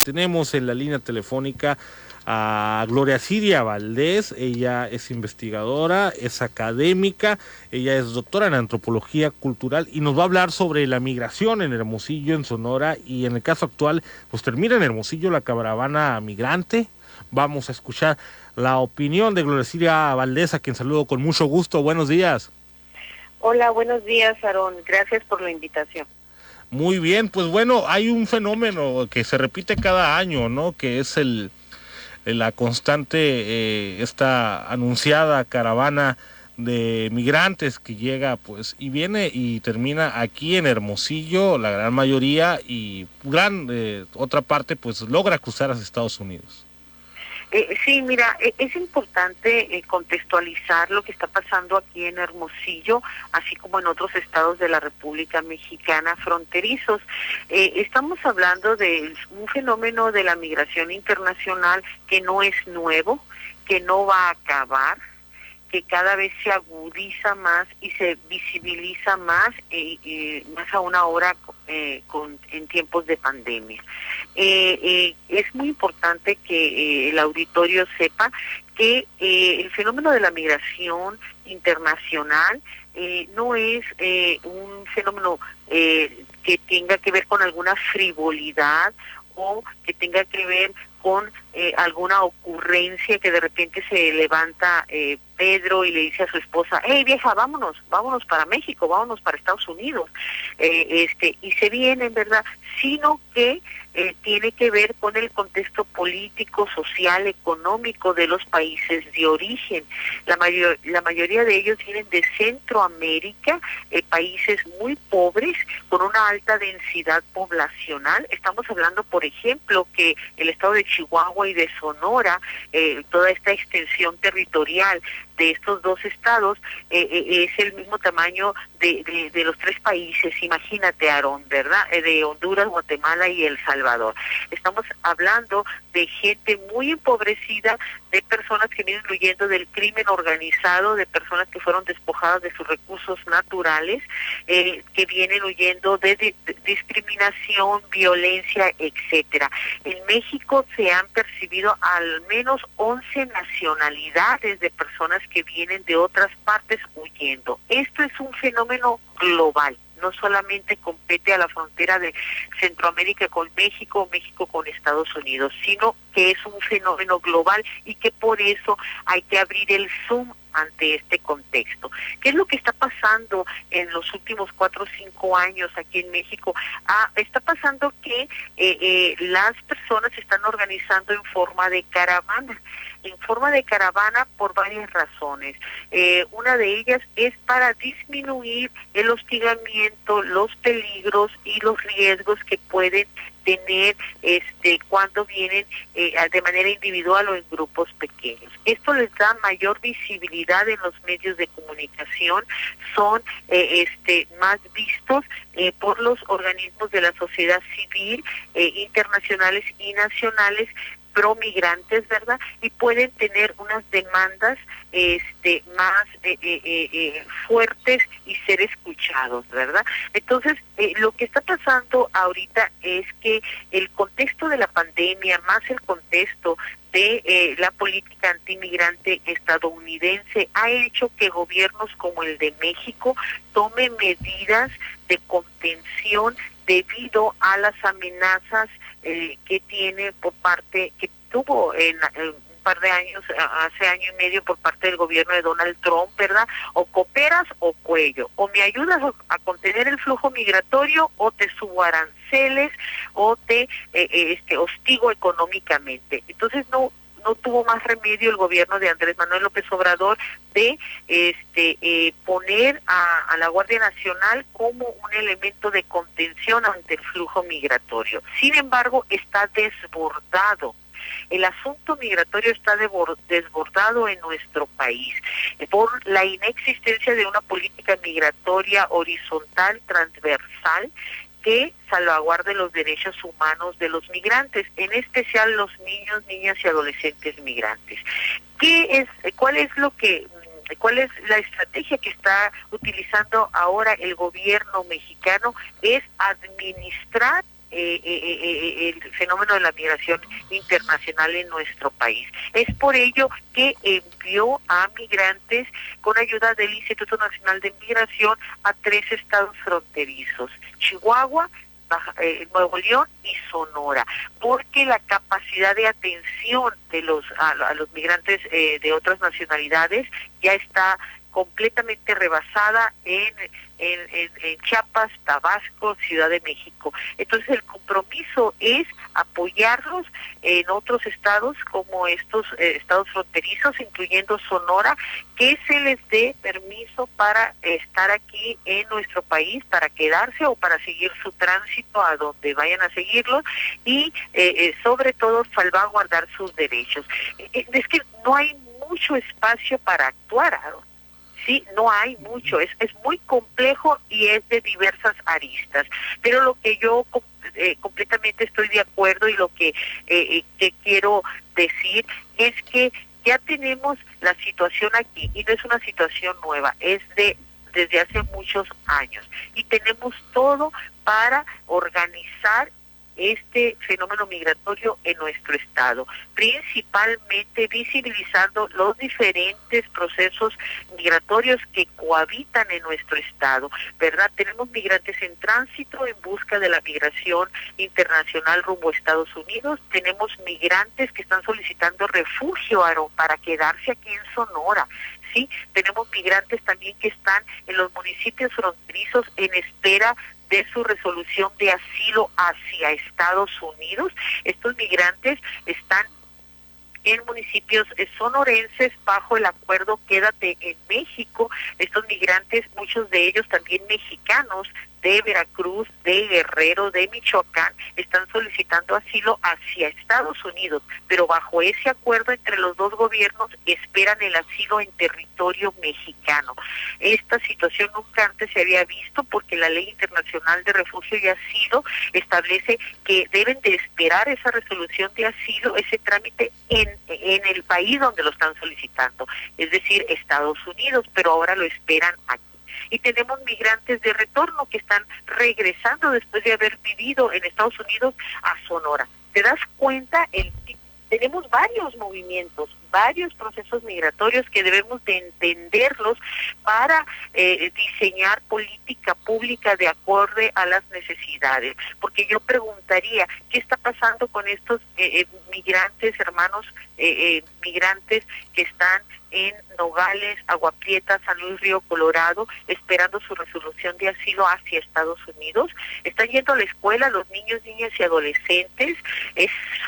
Tenemos en la línea telefónica a Gloria Siria Valdés. Ella es investigadora, es académica, ella es doctora en antropología cultural y nos va a hablar sobre la migración en Hermosillo, en Sonora, y en el caso actual, pues termina en Hermosillo la caravana migrante. Vamos a escuchar la opinión de Gloria Siria Valdés, a quien saludo con mucho gusto. Buenos días. Hola, buenos días, Aarón. Gracias por la invitación. Muy bien, pues bueno, hay un fenómeno que se repite cada año, ¿no? Que es la constante, esta anunciada caravana de migrantes que llega, pues, y viene y termina aquí en Hermosillo, la gran mayoría, y otra parte, pues, logra cruzar hacia Estados Unidos. Sí, mira, es importante contextualizar lo que está pasando aquí en Hermosillo, así como en otros estados de la República Mexicana fronterizos. Estamos hablando de un fenómeno de la migración internacional que no es nuevo, que no va a acabar, que cada vez se agudiza más y se visibiliza más, más aún ahora en tiempos de pandemia. Es muy importante que el auditorio sepa que el fenómeno de la migración internacional no es un fenómeno que tenga que ver con alguna frivolidad o que tenga que ver con alguna ocurrencia que de repente se levanta Pedro y le dice a su esposa: hey vieja, vámonos para México, vámonos para Estados Unidos, y se vienen, ¿verdad? Sino que tiene que ver con el contexto político, social, económico de los países de origen. La mayoría de ellos vienen de Centroamérica, países muy pobres, con una alta densidad poblacional. Estamos hablando, por ejemplo, que el estado de Chihuahua y de Sonora, toda esta extensión territorial de estos dos estados es el mismo tamaño de los tres países. Imagínate, Aarón, ¿verdad? De Honduras, Guatemala y El Salvador. Estamos hablando de gente muy empobrecida, de personas que vienen huyendo del crimen organizado, de personas que fueron despojadas de sus recursos naturales, que vienen huyendo de discriminación, violencia, etcétera. En México se han percibido al menos 11 nacionalidades de personas que vienen de otras partes huyendo. Esto es un fenómeno global. No solamente compete a la frontera de Centroamérica con México o México con Estados Unidos, sino que es un fenómeno global y que por eso hay que abrir el zoom ante este contexto. ¿Qué es lo que está pasando en los últimos 4 o 5 años aquí en México? Está pasando que las personas se están organizando en forma de caravana. En forma de caravana por varias razones. Una de ellas es para disminuir el hostigamiento, los peligros y los riesgos que pueden tener cuando vienen de manera individual o en grupos pequeños. Esto les da mayor visibilidad en los medios de comunicación, son más vistos por los organismos de la sociedad civil, internacionales y nacionales, promigrantes, ¿verdad? Y pueden tener unas demandas más fuertes y ser escuchados, ¿verdad? Entonces, lo que está pasando ahorita es que el contexto de la pandemia, más el contexto de la política antimigrante estadounidense, ha hecho que gobiernos como el de México tomen medidas de contención debido a las amenazas que tiene que tuvo en un par de años, hace año y medio, por parte del gobierno de Donald Trump, ¿verdad? O cooperas o cuello, o me ayudas a contener el flujo migratorio, o te subo aranceles, o te hostigo económicamente. Entonces no tuvo más remedio el gobierno de Andrés Manuel López Obrador de poner a la Guardia Nacional como un elemento de contención ante el flujo migratorio. Sin embargo, está desbordado. El asunto migratorio está desbordado en nuestro país por la inexistencia de una política migratoria horizontal, transversal, que salvaguarde los derechos humanos de los migrantes, en especial los niños, niñas y adolescentes migrantes. ¿Cuál es la estrategia que está utilizando ahora el gobierno mexicano? Es administrar el fenómeno de la migración internacional en nuestro país. Es por ello que envió a migrantes con ayuda del Instituto Nacional de Migración a 3 estados fronterizos: Chihuahua, Nuevo León y Sonora, porque la capacidad de atención de a los migrantes de otras nacionalidades ya está completamente rebasada en Chiapas, Tabasco, Ciudad de México. Entonces el compromiso es apoyarlos en otros estados como estos estados fronterizos, incluyendo Sonora, que se les dé permiso para estar aquí en nuestro país, para quedarse o para seguir su tránsito a donde vayan a seguirlo, y sobre todo salvaguardar sus derechos. Es que no hay mucho espacio para actuar, Aaron. Sí, no hay mucho, es muy complejo y es de diversas aristas, pero lo que yo completamente estoy de acuerdo y lo que quiero decir es que ya tenemos la situación aquí, y no es una situación nueva, es desde hace muchos años, y tenemos todo para organizar este fenómeno migratorio en nuestro estado, principalmente visibilizando los diferentes procesos migratorios que cohabitan en nuestro estado, ¿verdad? Tenemos migrantes en tránsito en busca de la migración internacional rumbo a Estados Unidos, tenemos migrantes que están solicitando refugio, Aaron, para quedarse aquí en Sonora. Sí, tenemos migrantes también que están en los municipios fronterizos en espera de su resolución de asilo hacia Estados Unidos. Estos migrantes están en municipios sonorenses bajo el acuerdo Quédate en México. Estos migrantes, muchos de ellos también mexicanos, de Veracruz, de Guerrero, de Michoacán, están solicitando asilo hacia Estados Unidos, pero bajo ese acuerdo entre los dos gobiernos esperan el asilo en territorio mexicano. Esta situación nunca antes se había visto porque la Ley Internacional de Refugio y Asilo establece que deben de esperar esa resolución de asilo, ese trámite en el país donde lo están solicitando, es decir, Estados Unidos, pero ahora lo esperan aquí. Y tenemos migrantes de retorno que están regresando después de haber vivido en Estados Unidos a Sonora. ¿Te das cuenta? Tenemos varios movimientos, varios procesos migratorios que debemos de entenderlos para diseñar política pública de acorde a las necesidades. Porque yo preguntaría, ¿qué está pasando con estos migrantes, hermanos migrantes que están en Nogales, Agua Prieta, San Luis Río Colorado, esperando su resolución de asilo hacia Estados Unidos? Están yendo a la escuela los niños, niñas y adolescentes,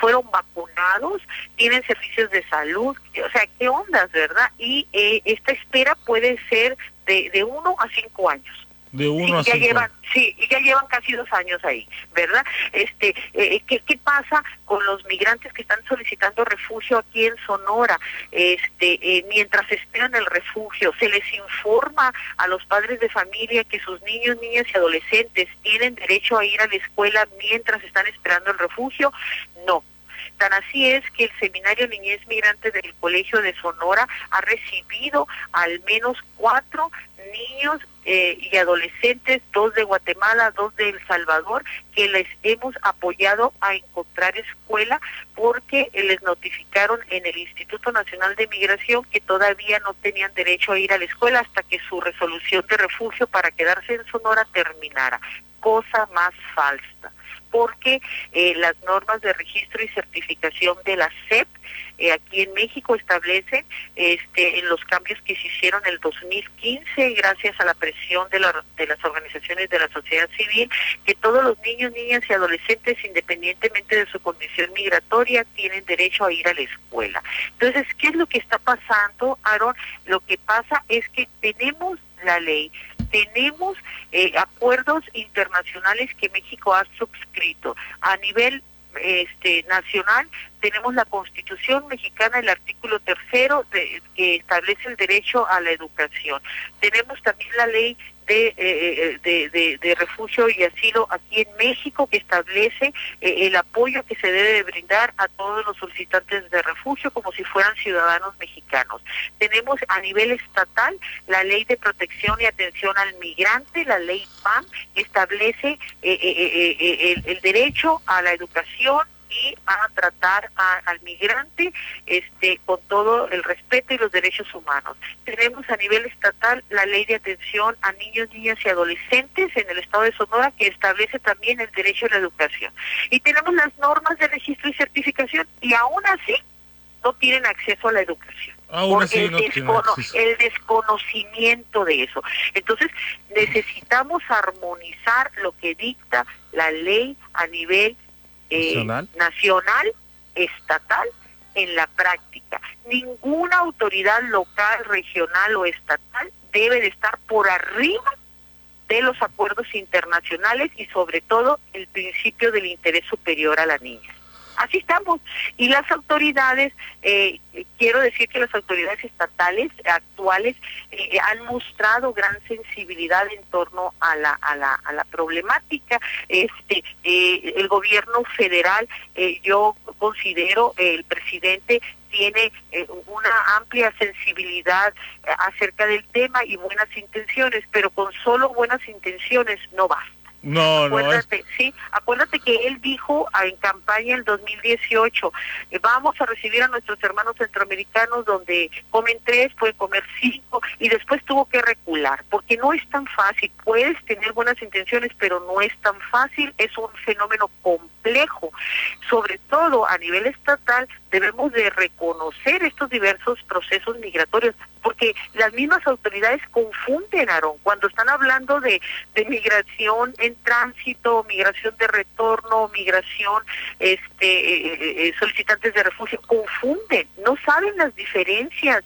fueron vacunados, tienen servicios de salud, o sea, ¿qué ondas, verdad? Y esta espera puede ser de 1 a 5 años. De 1 a 5 años. Sí, y ya llevan casi 2 años ahí, ¿verdad? ¿Qué pasa con los migrantes que están solicitando refugio aquí en Sonora? Mientras esperan el refugio, ¿se les informa a los padres de familia que sus niños, niñas y adolescentes tienen derecho a ir a la escuela mientras están esperando el refugio? No. Tan así es que el Seminario Niñez Migrante del Colegio de Sonora ha recibido al menos 4 niños y adolescentes, 2 de Guatemala, 2 de El Salvador, que les hemos apoyado a encontrar escuela porque les notificaron en el Instituto Nacional de Migración que todavía no tenían derecho a ir a la escuela hasta que su resolución de refugio para quedarse en Sonora terminara. Cosa más falsa, porque las normas de registro y certificación de la SEP aquí en México establecen en los cambios que se hicieron en el 2015 gracias a la presión de las organizaciones de la sociedad civil, que todos los niños, niñas y adolescentes, independientemente de su condición migratoria, tienen derecho a ir a la escuela. Entonces, ¿qué es lo que está pasando, Aaron? Lo que pasa es que tenemos la ley, tenemos acuerdos internacionales que México ha suscrito. A nivel nacional tenemos la Constitución mexicana, el artículo 3 que establece el derecho a la educación. Tenemos también la ley de refugio y asilo aquí en México, que establece el apoyo que se debe brindar a todos los solicitantes de refugio como si fueran ciudadanos mexicanos. Tenemos a nivel estatal la Ley de Protección y Atención al Migrante, la Ley PAM, que establece el derecho a la educación y a tratar al migrante con todo el respeto y los derechos humanos. Tenemos a nivel estatal la Ley de Atención a Niños, Niñas y Adolescentes en el estado de Sonora, que establece también el derecho a la educación. Y tenemos las normas de registro y certificación, y aún así no tienen acceso a la educación. Aún así El desconocimiento de eso. Entonces, necesitamos armonizar lo que dicta la ley a nivel nacional, estatal, en la práctica. Ninguna autoridad local, regional o estatal debe de estar por arriba de los acuerdos internacionales y sobre todo el principio del interés superior a la niña. Así estamos. Y las autoridades, quiero decir que las autoridades estatales actuales han mostrado gran sensibilidad en torno a la problemática. El gobierno federal, yo considero, el presidente tiene una amplia sensibilidad acerca del tema y buenas intenciones, pero con solo buenas intenciones no basta. Acuérdate que él dijo en campaña el 2018, vamos a recibir a nuestros hermanos centroamericanos donde comen 3, pueden comer 5, y después tuvo que recular, porque no es tan fácil. Puedes tener buenas intenciones, pero no es tan fácil, es un fenómeno complejo. Sobre todo a nivel estatal debemos de reconocer estos diversos procesos migratorios, porque las mismas autoridades confunden, Aarón, cuando están hablando de migración en tránsito, migración de retorno, migración, solicitantes de refugio, confunden, no saben las diferencias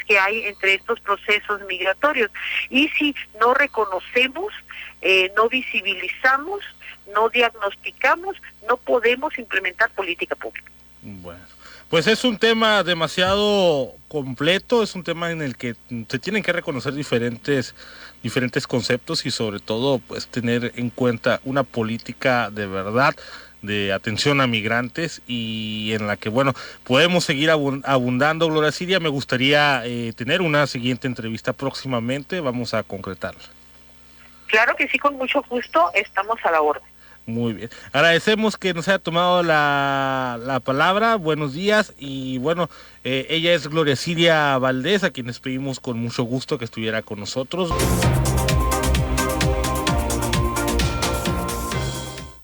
que hay entre estos procesos migratorios. Y si no reconocemos, no visibilizamos, no diagnosticamos, no podemos implementar política pública. Bueno, pues es un tema demasiado completo, es un tema en el que se tienen que reconocer diferentes conceptos y sobre todo pues tener en cuenta una política de verdad de atención a migrantes y en la que bueno podemos seguir abundando. Gloria Siria, me gustaría tener una siguiente entrevista próximamente, vamos a concretarla. Claro que sí, con mucho gusto, estamos a la orden. Muy bien, agradecemos que nos haya tomado la palabra, buenos días, y bueno, ella es Gloria Siria Valdés, a quien les pedimos con mucho gusto que estuviera con nosotros.